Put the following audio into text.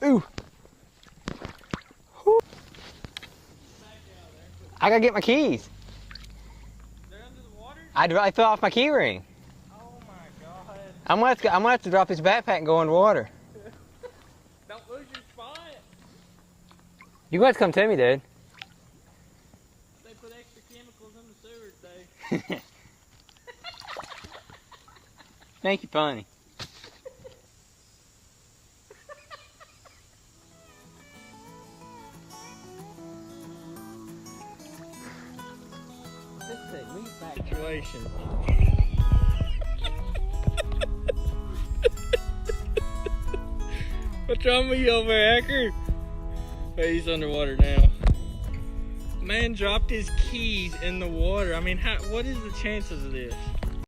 Ooh. I gotta get my keys. They're under the water? I fell off my key ring. Oh my god. I'm gonna have to drop this backpack and go in the water. Don't lose your spot. You guys come to me, dude. They put extra chemicals in the sewers, though. Thank you, funny. This is a meat Situation. What's wrong with you over there, Hacker? Oh, he's underwater now. Man dropped his keys in the water. I mean, what is the chances of this?